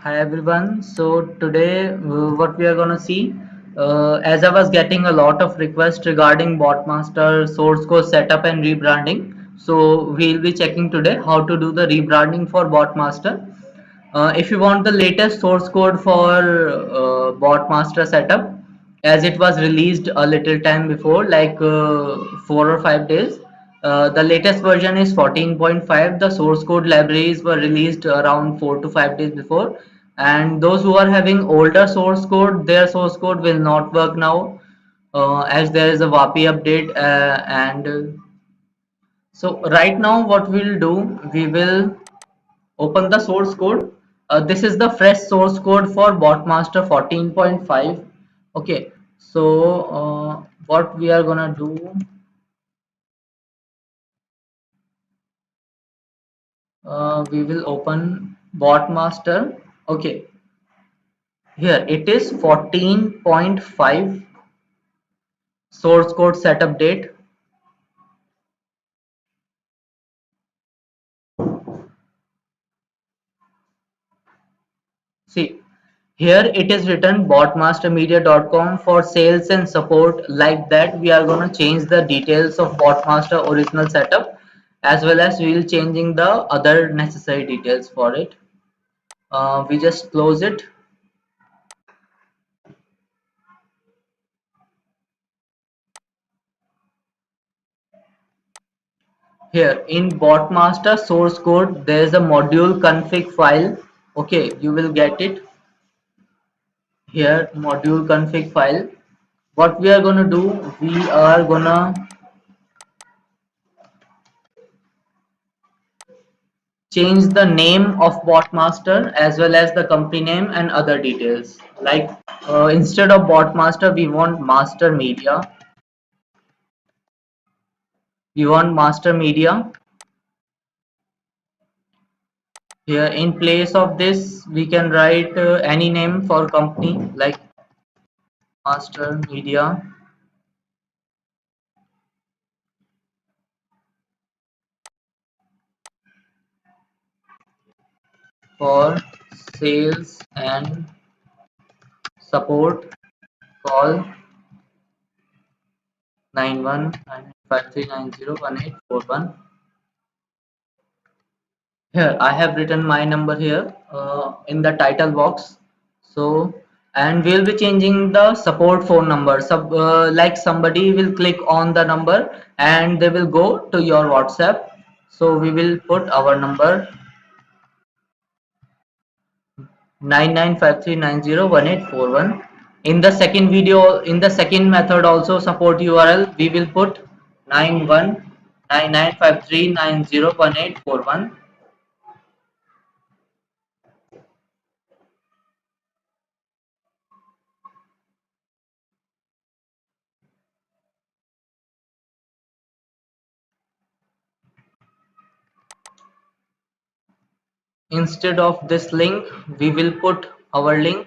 Hi everyone. So today what we are gonna see, as I was getting a lot of requests regarding Botmaster source code setup and rebranding. So we'll be checking today how to do the rebranding for Botmaster. If you want the latest source code for Botmaster setup, as it was released a little time before, like 4 or 5 days, the latest version is 14.5. The source code libraries were released around 4 to 5 days before, and those who are having older source code, their source code will not work now, as there is a WAPI update. So right now, what we'll do, we will open the source code. This is the fresh source code for Botmaster 14.5. Okay, so what we are gonna do, we will open Botmaster. Okay, here it is 14.5 source code setup date. See, here it is written botmastermedia.com for sales and support. Like that, we are going to change the details of Botmaster original setup, as well as we will changing the other necessary details for it. We just close it. Here in Botmaster source code, there is a module config file. Okay, you will get it here, module config file. What we are going to do, we are going to change the name of Botmaster as well as the company name and other details. Like instead of Botmaster, we want Master Media. We want Master Media. Here in place of this, we can write any name for company like Master Media for sales and support. Call 9153901841. Here I have written my number here in the title box. So, and we'll be changing the support phone number. Like somebody will click on the number and they will go to your WhatsApp. So we will put our number 9953901841. In the second video, in the second method also support URL, we will put 919953901841. Instead of this link, we will put our link.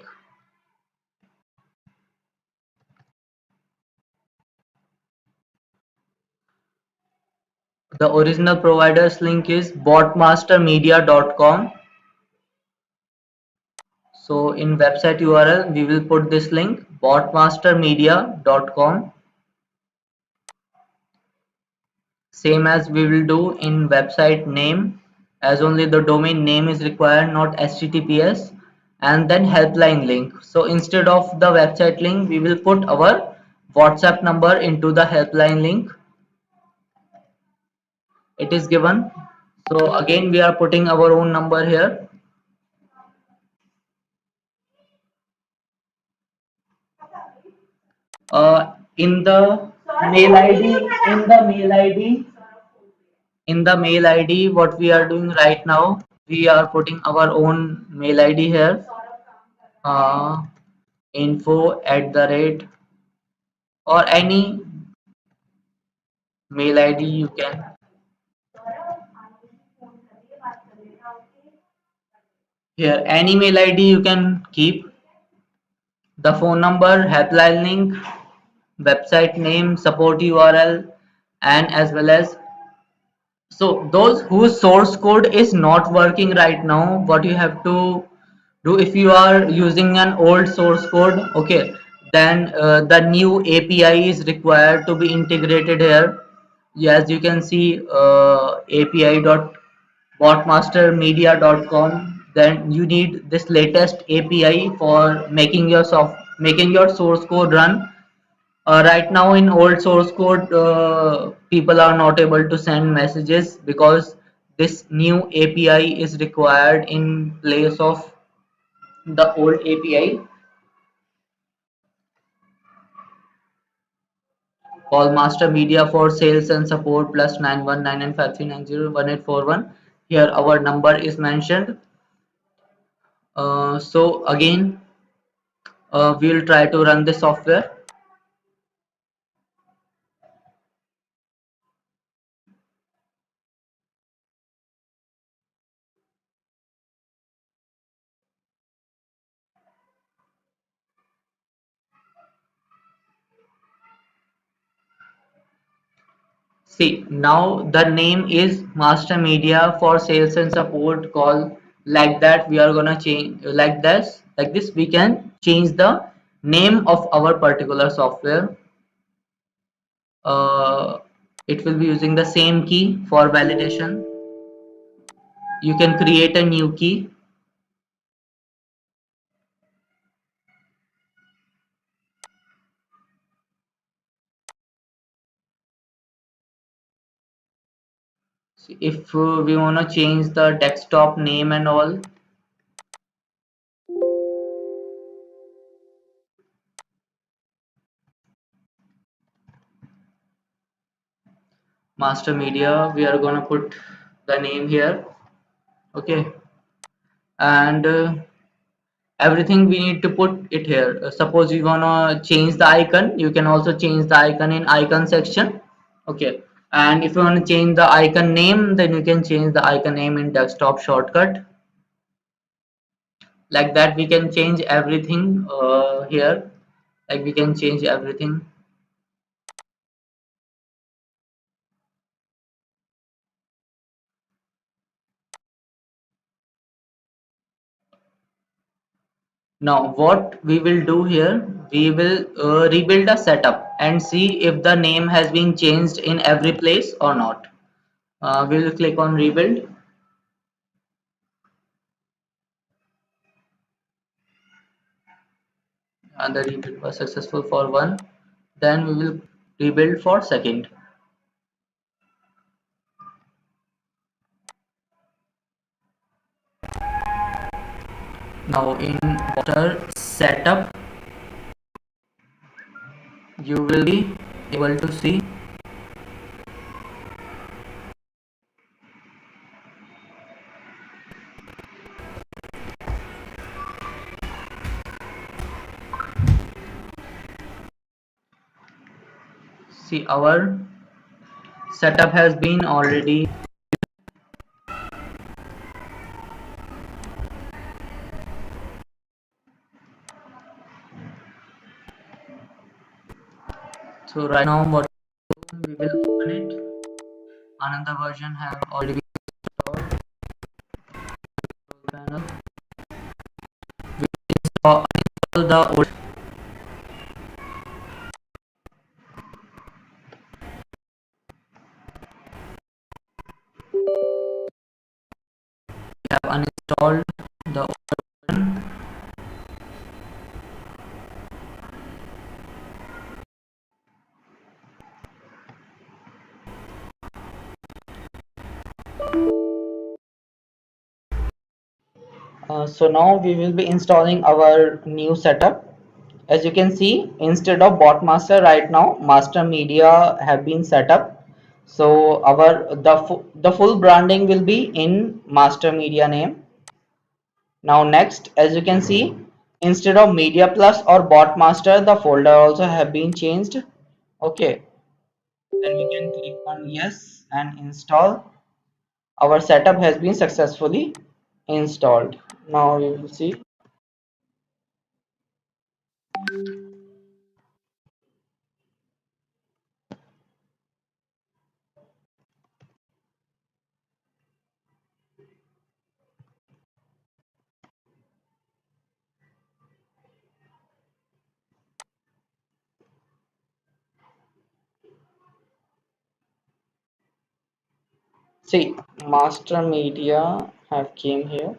The original provider's link is botmastermedia.com. So in website URL, we will put this link botmastermedia.com. Same as we will do in website name, as only the domain name is required, not HTTPS, and then helpline link. So instead of the website link, we will put our WhatsApp number into the helpline link. It is given. So again, we are putting our own number here. In the mail ID, in the mail ID, in the mail ID, what we are doing right now, we are putting our own mail ID here. Uh, info@, or any mail ID you can. Here, any mail ID you can keep. The phone number, helpline link, website name, support URL, and as well as, so those whose source code is not working right now, what you have to do if you are using an old source code, okay, then the new API is required to be integrated here. Yeah, as you can see, api.botmastermedia.com, then you need this latest API for making your source code run. Right now in old source code, people are not able to send messages because this new API is required in place of the old API. Call master media for sales and support plus 91995390181. Here our number is mentioned. So again, we'll try to run the software. See, now the name is master media for sales and support call. Like that we are gonna change like this we can change the name of our particular software. uh, it will be using the same key for validation. You can create a new key. See, if we want to change the desktop name and all, master media, we are gonna put the name here, okay, and everything we need to put it here. Suppose you wanna change the icon, you can also change the icon in icon section, okay. And if you want to change the icon name, then you can change the icon name in desktop shortcut. Like that we can change everything here. Like we can change everything. Now what we will do here, we will rebuild a setup and see if the name has been changed in every place or not. We will click on rebuild, and the rebuild was successful for one. Then we will rebuild for second. Now in water setup, you will be able to see our setup has been already. So right now what we will open it. Another version have already been installed. Panel. Install the old have uninstalled the old one. So now we will be installing our new setup. As you can see, instead of Botmaster right now, Master Media have been set up. So our the full branding will be in Master Media name. Now next, as you can see, instead of Media Plus or Botmaster, the folder also have been changed. Okay, then we can click on yes and install. Our setup has been successfully installed. Now we will see. See, master media have came here.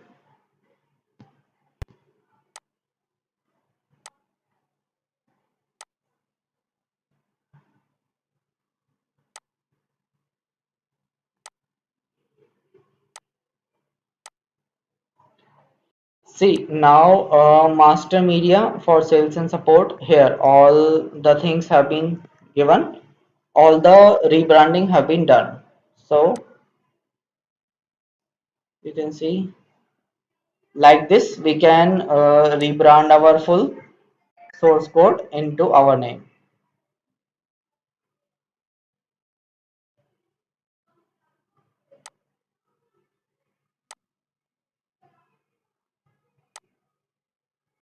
See, now master media for sales and support here. All the things have been given. All the rebranding have been done. So you can see like this we can rebrand our full source code into our name.